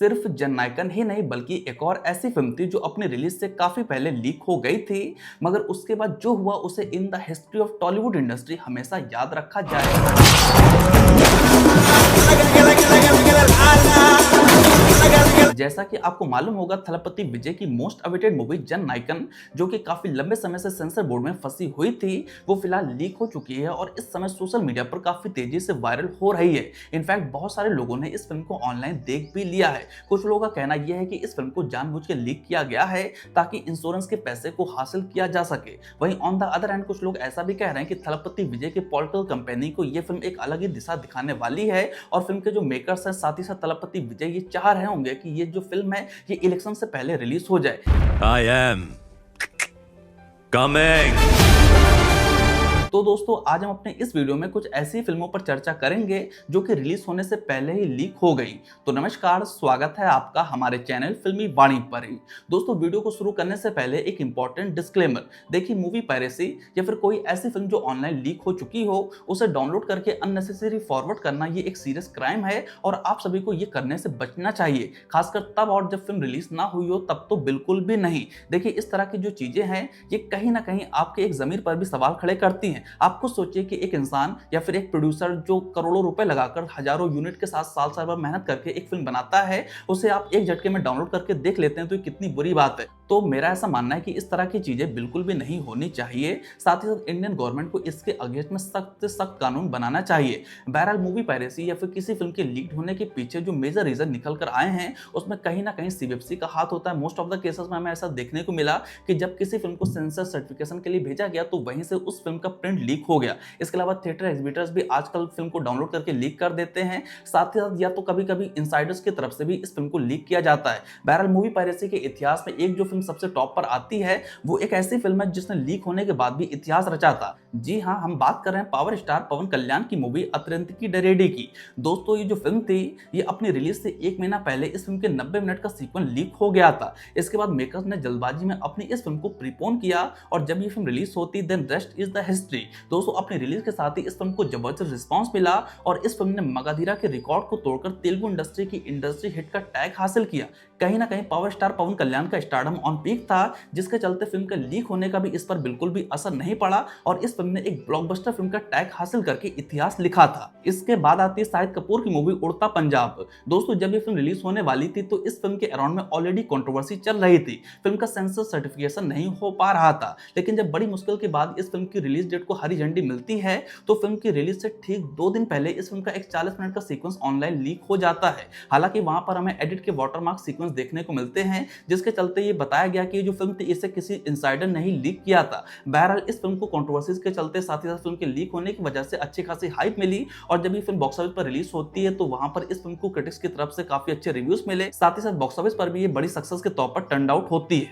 सिर्फ जननायकन ही नहीं बल्कि एक और ऐसी फिल्म थी जो अपनी रिलीज से काफी पहले लीक हो गई थी, मगर उसके बाद जो हुआ उसे in the history of Tollywood industry हमेशा याद रखा जाएगा। जैसा कि आपको मालूम होगा, थलपति विजय की मोस्ट अवेटेड मूवी जननायकन, जो कि काफी लंबे समय से सेंसर बोर्ड में फंसी हुई थी, वो फिलहाल लीक हो चुकी है और इस समय सोशल मीडिया पर काफी तेजी से वायरल हो रही है। इनफैक्ट बहुत सारे लोगों ने इस फिल्म को ऑनलाइन देख भी लिया है। कुछ लोगों का कहना यह है कि इस फिल्म को जानबूझ के लीक किया गया है ताकि इंश्योरेंस के पैसे को हासिल किया जा सके। वहीं ऑन द अदर हैंड कुछ लोग ऐसा भी कह रहे हैं कि थलपति विजय के पॉलिटिकल कंपेनी को यह फिल्म एक अलग ही दिशा दिखाने वाली है और फिल्म के जो मेकर्स हैं साथ ही साथ थलपति विजय ये चाह रहे होंगे कि ये जो फिल्म है ये इलेक्शन से पहले रिलीज हो जाए। I am coming. तो दोस्तों आज हम अपने इस वीडियो में कुछ ऐसी फिल्मों पर चर्चा करेंगे जो कि रिलीज होने से पहले ही लीक हो गई। तो नमस्कार, स्वागत है आपका हमारे चैनल फिल्मी वाणी पर ही। दोस्तों वीडियो को शुरू करने से पहले एक इंपॉर्टेंट डिस्क्लेमर। देखिए, मूवी पायरेसी या फिर कोई ऐसी फिल्म जो ऑनलाइन लीक हो चुकी हो उसे डाउनलोड करके अननेसेसरी फॉरवर्ड करना ये एक सीरियस क्राइम है और आप सभी को ये करने से बचना चाहिए, खासकर तब और जब फिल्म रिलीज ना हुई हो तब तो बिल्कुल भी नहीं। देखिए, इस तरह की जो चीजें हैं ये कहीं ना कहीं आपके एक जमीर पर भी सवाल खड़े करती हैं। आप खुद सोचिए कि एक इंसान या फिर एक प्रोड्यूसर जो करोड़ों रुपए लगाकर हजारों यूनिट के साथ साल साल भर मेहनत करके एक फिल्म बनाता है, उसे आप एक झटके में डाउनलोड करके देख लेते हैं तो ये कितनी बुरी बात है। तो मेरा ऐसा मानना है कि इस तरह की चीजें बिल्कुल भी नहीं होनी चाहिए। साथ ही साथ इंडियन गवर्नमेंट को इसके अगेंस्ट में सख्त से सख्त कानून बनाना चाहिए। बहरहाल मूवी पायरेसी या फिर किसी फिल्म के लीक होने के पीछे जो मेजर रीजन निकल कर आए हैं उसमें कहीं ना कहीं सीबीएफसी का हाथ होता है। मोस्ट ऑफ द केसेस में हमें ऐसा देखने को मिला कि जब किसी फिल्म को सेंसर सर्टिफिकेशन के लिए भेजा गया तो वहीं से उस फिल्म का प्रिंट लीक हो गया। इसके अलावा थिएटर एग्जिबिटर्स भी आजकल फिल्म को डाउनलोड करके लीक कर देते हैं। साथ ही साथ या तो कभी कभी इनसाइडर्स की तरफ से भी इस फिल्म को लीक किया जाता है। बहरहाल मूवी पायरेसी के इतिहास में एक जो फिल्म सबसे टॉप पर आती है वो एक ऐसी फिल्म है जिसने लीक होने के बाद भी इतिहास रचा था। जी हाँ, हम बात कर रहे हैं पावर स्टार पवन कल्याण की मूवी अतरंगी डरेडी की। दोस्तों ये जो फिल्म थी ये अपनी रिलीज से एक महीना पहले इस फिल्म के 90 मिनट का सीक्वेंस लीक हो गया था। इसके बाद मेकर्स ने जल्दबाजी में अपनी इस फिल्म को प्रीपोन किया और जब ये फिल्म रिलीज होती then rest is the history. दोस्तों अपनी रिलीज के साथ ही इस फिल्म को जबरदस्त रिस्पांस मिला और इस फिल्म ने मगाधीरा के रिकॉर्ड को तोड़कर तेलुगु इंडस्ट्री की इंडस्ट्री हिट का टैग हासिल किया। कहीं ना कहीं पावर स्टार पवन कल्याण का स्टारडम ऑन पीक था, जिसके चलते फिल्म का लीक होने का भी इस पर बिल्कुल भी असर नहीं पड़ा और इस फिल्म ने एक ब्लॉकबस्टर फिल्म का टैग हासिल करके इतिहास लिखा था। इसके बाद आती है शाहिद कपूर की मूवी उड़ता पंजाब। दोस्तों जब ये फिल्म रिलीज होने वाली थी तो इस फिल्म के अराउंड में ऑलरेडी कंट्रोवर्सी चल रही थी। फिल्म का सेंसर सर्टिफिकेशन नहीं हो पा रहा था, लेकिन जब बड़ी मुश्किल के बाद इस फिल्म की रिलीज डेट को हरी झंडी मिलती है तो फिल्म की रिलीज से ठीक 2 दिन पहले इस फिल्म का एक 40 मिनट का सीक्वेंस ऑनलाइन लीक हो जाता है। हालांकि वहां पर हमें एडिट के वाटरमार्क सीक्वेंस देखने को मिलते हैं, जिसके चलते ये बताया गया कि ये जो फिल्म थी इसे किसी इनसाइडर ने ही लीक किया था। बहरहाल इस फिल्म को कंट्रोवर्सीज के चलते साथ ही साथ फिल्म के लीक होने की वजह से अच्छी खासी हाइप मिली और जब ये फिल्म बॉक्स ऑफिस पर रिलीज होती है तो वहां पर इस फिल्म को क्रिटिक्स की तरफ से काफी अच्छे रिव्यूज मिले। साथ ही साथ बॉक्स ऑफिस पर भी ये बड़ी सक्सेस के तौर पर टर्न आउट होती है।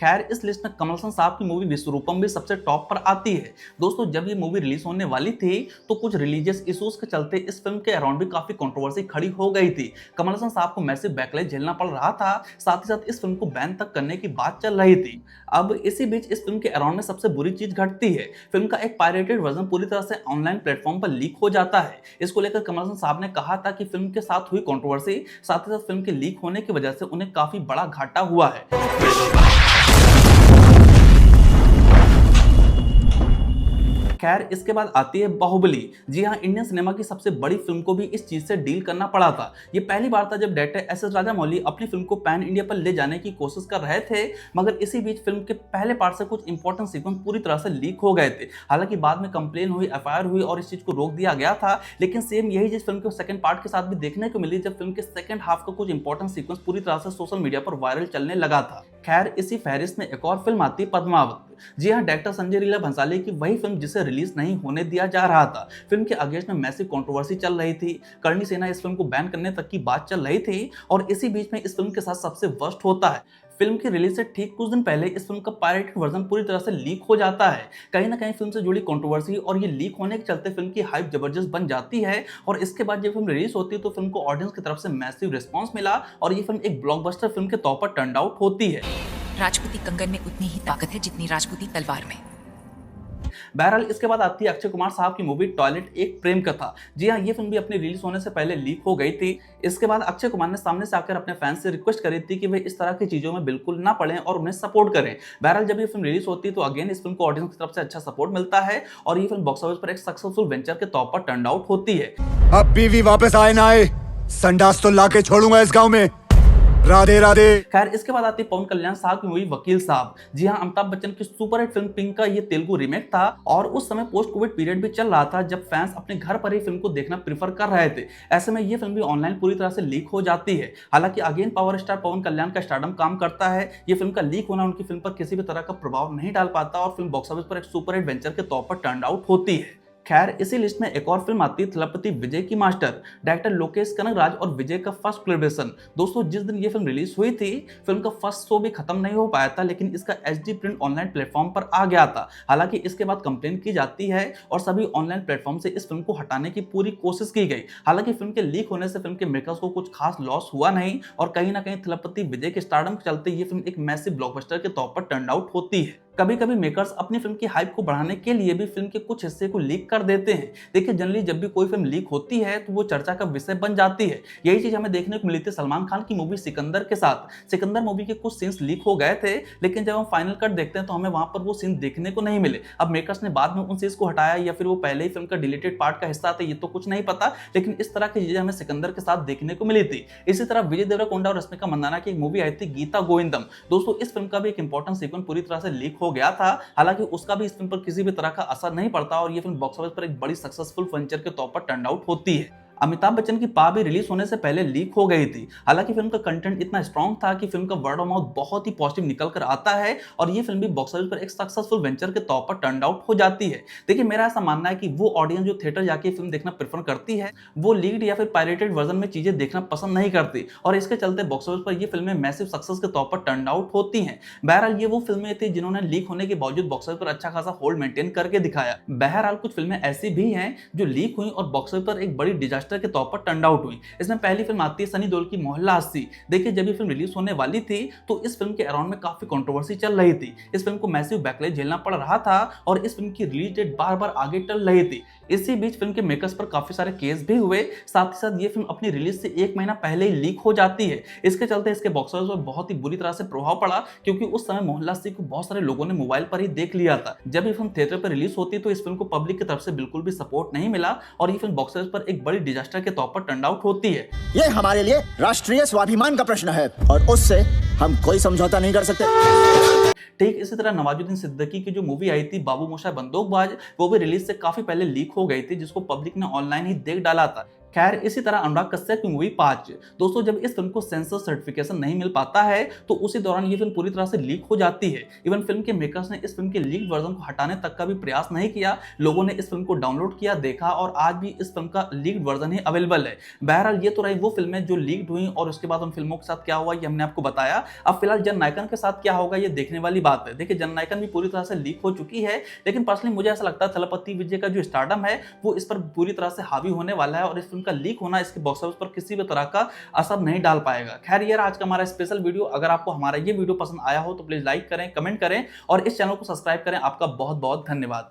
खैर, इस लिस्ट में कमल हसन साहब की मूवी विश्वरूपम भी सबसे टॉप पर आती है। दोस्तों जब ये मूवी रिलीज होने वाली थी तो कुछ रिलीजियस इश्यूज के चलते इस फिल्म के अराउंड भी काफी कंट्रोवर्सी खड़ी हो गई थी। कमल हसन साहब को मैसिव बैकलैश झेलना पड़ रहा था, साथ ही साथ इस फिल्म को बैन तक करने की बात चल रही थी। अब इसी बीच इस फिल्म के अराउंड में सबसे बुरी चीज घटती है। फिल्म का एक पायरेटेड वर्जन पूरी तरह से ऑनलाइन प्लेटफॉर्म पर लीक हो जाता है। इसको लेकर कमल हसन साहब ने कहा था कि फिल्म के साथ हुई कंट्रोवर्सी साथ ही साथ फिल्म के लीक होने की वजह से उन्हें काफी बड़ा घाटा हुआ है। खैर, इसके बाद आती है बाहुबली। जी हाँ, इंडियन सिनेमा की सबसे बड़ी फिल्म को भी इस चीज से डील करना पड़ा था। ये पहली बार था जब डायरेक्टर एस एस राजामौली अपनी फिल्म को पैन इंडिया पर ले जाने की कोशिश कर रहे थे, मगर इसी बीच फिल्म के पहले पार्ट से कुछ इंपॉर्टेंट सीक्वेंस पूरी तरह से लीक हो गए थे। हालांकि बाद में कंप्लेन हुई, एफआईआर हुई और इस चीज को रोक दिया गया था, लेकिन सेम यही चीज फिल्म के सेकंड पार्ट के साथ भी देखने को मिली जब फिल्म के सेकंड हाफ का कुछ इंपॉर्टेंट सीक्वेंस पूरी तरह से सोशल मीडिया पर वायरल चलने लगा था। खैर, इसी फहरिस्त में एक और फिल्म आती है पद्मावत। जी हाँ, डायरेक्टर संजय लीला भंसाली की वही फिल्म जिसे रिलीज नहीं होने दिया जा रहा था। फिल्म के अगेंस्ट में मैसिव कंट्रोवर्सी चल रही थी। करणी सेना इस फिल्म को बैन करने तक की बात चल रही थी और इसी बीच में इस फिल्म के साथ सबसे वर्स्ट होता है। फिल्म की रिलीज से ठीक कुछ दिन पहले इस फिल्म का पायरेटेड वर्जन पूरी तरह से लीक हो जाता है। कहीं ना कहीं फिल्म से जुड़ी कंट्रोवर्सी और ये लीक होने के चलते फिल्म की हाइप जबरदस्त बन जाती है और इसके बाद जब फिल्म रिलीज होती है तो फिल्म को ऑडियंस की तरफ से मैसिव रिस्पांस मिला और ये फिल्म एक ब्लॉकबस्टर फिल्म के तौर पर टर्न आउट होती है। राजपूती कंगन में उतनी ही ताकत है जितनी राजपूती तलवार में। बहरहाल इसके बाद आती है अक्षय कुमार साहब की मूवी टॉयलेट एक प्रेम कथा। जी हाँ, ये फिल्म भी अपनी रिलीज होने से पहले लीक हो गई थी। इसके बाद अक्षय कुमार ने सामने से आकर अपने फैंस से रिक्वेस्ट करी थी कि वे इस तरह की चीजों में बिल्कुल ना पड़ें और उन्हें सपोर्ट करें। बहरहाल जब ये फिल्म रिलीज होती है तो अगेन इस फिल्म को ऑडियंस की तरफ से अच्छा सपोर्ट मिलता है और ये फिल्म बॉक्स ऑफिस पर एक सक्सेसफुल वेंचर के तौर पर टर्न आउट होती है। अब बीवी वापस आए ना आए, संडास तो लाके छोड़ूंगा इस गांव में। राधे राधे। खैर इसके बाद आती है पवन कल्याण साहब की मूवी वकील साहब। जी हाँ, अमिताभ बच्चन की सुपरहिट फिल्म पिंक का ये तेलुगु रीमेक था और उस समय पोस्ट कोविड पीरियड भी चल रहा था जब फैंस अपने घर पर ही फिल्म को देखना प्रीफर कर रहे थे। ऐसे में ये फिल्म भी ऑनलाइन पूरी तरह से लीक हो जाती है। हालांकि अगेन पावर स्टार पवन कल्याण का स्टारडम काम करता है। ये फिल्म का लीक होना उनकी फिल्म पर किसी भी तरह का प्रभाव नहीं डाल पाता और फिल्म बॉक्स ऑफिस पर एक सुपरहिट वेंचर के तौर पर टर्न आउट होती है। खैर इसी लिस्ट में एक और फिल्म आती है थलपति विजय की मास्टर। डायरेक्टर लोकेश कनगराज और विजय का फर्स्ट कोलैबोरेशन। दोस्तों जिस दिन ये फिल्म रिलीज हुई थी फिल्म का फर्स्ट शो भी खत्म नहीं हो पाया था, लेकिन इसका एचडी प्रिंट ऑनलाइन प्लेटफॉर्म पर आ गया था। हालांकि इसके बाद कंप्लेन की जाती है और सभी ऑनलाइन प्लेटफॉर्म से इस फिल्म को हटाने की पूरी कोशिश की गई। हालांकि फिल्म के लीक होने से फिल्म के मेकर्स को कुछ खास लॉस हुआ नहीं और कहीं ना कहीं थलपति विजय के स्टारडम के चलते ये फिल्म एक मैसिव ब्लॉकबस्टर के तौर पर टर्न आउट होती है। कभी कभी मेकर्स अपनी फिल्म की हाइप को बढ़ाने के लिए भी फिल्म के कुछ हिस्से को लीक कर देते हैं। देखिए जनरली जब भी कोई फिल्म लीक होती है तो वो चर्चा का विषय बन जाती है। यही चीज हमें देखने को मिली थी सलमान खान की मूवी सिकंदर के साथ। सिकंदर मूवी के कुछ सीन्स लीक हो गए थे, लेकिन जब हम फाइनल कट देखते हैं तो हमें वहां पर वो सीन देखने को नहीं मिले। अब मेकर्स ने बाद में उन सीन्स को हटाया या फिर वो पहले ही फिल्म का डिलीटेड पार्ट का हिस्सा था, ये तो कुछ नहीं पता, लेकिन इस तरह की चीजें हमें सिकंदर के साथ देखने को मिली थी। इसी तरह विजय देवरकोंडा और रश्मिका मंदाना की एक मूवी आई थी गीता गोविंदम। दोस्तों इस फिल्म का भी एक इंपॉर्टेंट सीक्वेंस पूरी तरह से लीक हो गया था। हालांकि उसका भी इस फिल्म पर किसी भी तरह का असर नहीं पड़ता और ये फिल्म बॉक्स ऑफिस पर एक बड़ी सक्सेसफुल वेंचर के तौर पर टर्न आउट होती है। अमिताभ बच्चन की पा भी रिलीज होने से पहले लीक हो गई थी। हालांकि फिल्म का कंटेंट इतना स्ट्रॉन्ग था कि फिल्म का वर्ड ऑफ माउथ बहुत ही पॉजिटिव निकल कर आता है और ये फिल्म भी बॉक्स ऑफिस पर एक सक्सेसफुल वेंचर के तौर पर टर्न आउट हो जाती है। देखिए मेरा ऐसा मानना है कि वो ऑडियंस जो थिएटर जाके फिल्म देखना प्रेफर करती है वो लीड या फिर पायरेटेड वर्जन में चीजें देखना पसंद नहीं करती और इसके चलते बॉक्स ऑफिस पर ये फिल्में मैसिव सक्सेस के तौर पर टर्न आउट होती हैं। बहरहाल ये वो फिल्में थी जिन्होंने लीक होने के बावजूद बॉक्स ऑफिस पर अच्छा खासा होल्ड मेंटेन करके दिखाया। बहरहाल कुछ फिल्में ऐसी भी हैं जो लीक हुई और बॉक्स ऑफिस पर एक बड़ी डिजास्टर के तौर पर टर्न आउट हुई। इसमें पहली फिल्म आती है सनी देओल की मोहल्ला 80। देखिए जब ये फिल्म रिलीज होने वाली थी तो इस फिल्म के अराउंड में काफी कंट्रोवर्सी चल रही थी। इस फिल्म को मैसिव बैकलैश झेलना पड़ रहा था और इस फिल्म की रिलीज डेट बार बार आगे टल रही थी। इसी बीच फिल्म के मेकर्स पर काफी सारे केस भी हुए। साथ ही साथ ये फिल्म अपनी रिलीज से 1 महीना पहले ही लीक हो जाती है। इसके चलते इसके बॉक्स ऑफिस पर बहुत ही बुरी तरह से प्रभाव पड़ा क्योंकि उस समय मोहल्ला 80 को बहुत सारे लोगों ने मोबाइल पर ही देख लिया था। जब ये फिल्म थिएटर पर रिलीज होती तो इस फिल्म को पब्लिक की तरफ से बिल्कुल भी सपोर्ट नहीं मिला और ये फिल्म बॉक्स ऑफिस पर एक बड़ी डिजास्टर के तौर पर टर्न आउट होती है। ये हमारे लिए राष्ट्रीय स्वाभिमान का प्रश्न है और उससे हम कोई समझौता नहीं कर सकते। ठीक इसी तरह नवाजुद्दीन सिद्दीकी की जो मूवी आई थी बाबू मोशाय बंदूकबाज, वो भी रिलीज से काफी पहले लीक हो गई थी जिसको पब्लिक ने ऑनलाइन ही देख डाला था। खैर इसी तरह अनुराग कश्यप की मूवी 5। दोस्तों जब इस फिल्म को सेंसर सर्टिफिकेशन नहीं मिल पाता है तो उसी दौरान ये फिल्म पूरी तरह से लीक हो जाती है। इवन फिल्म के मेकर्स ने इस फिल्म के लीक वर्जन को हटाने तक का भी प्रयास नहीं किया। लोगों ने इस फिल्म को डाउनलोड किया, देखा और आज भी इस फिल्म का लीक्ड वर्जन ही अवेलेबल है। बहरहाल ये तो रही वो फिल्में जो लीक्ड हुई और उसके बाद उन फिल्मों के साथ क्या हुआ ये हमने आपको बताया। अब फिलहाल जननायकन के साथ क्या होगा ये देखने वाली बात है। देखिए जननायकन भी पूरी तरह से लीक हो चुकी है, लेकिन पर्सनली मुझे ऐसा लगता है थलपति विजय का जो स्टारडम है वो इस पर पूरी तरह से हावी होने वाला है और इस फिल्म का लीक होना इसके बॉक्स ऑफिस पर किसी भी तरह का असर नहीं डाल पाएगा। खैर यार आज का हमारा स्पेशल वीडियो, अगर आपको हमारा ये वीडियो पसंद आया हो तो प्लीज लाइक करें, कमेंट करें और इस चैनल को सब्सक्राइब करें। आपका बहुत बहुत धन्यवाद।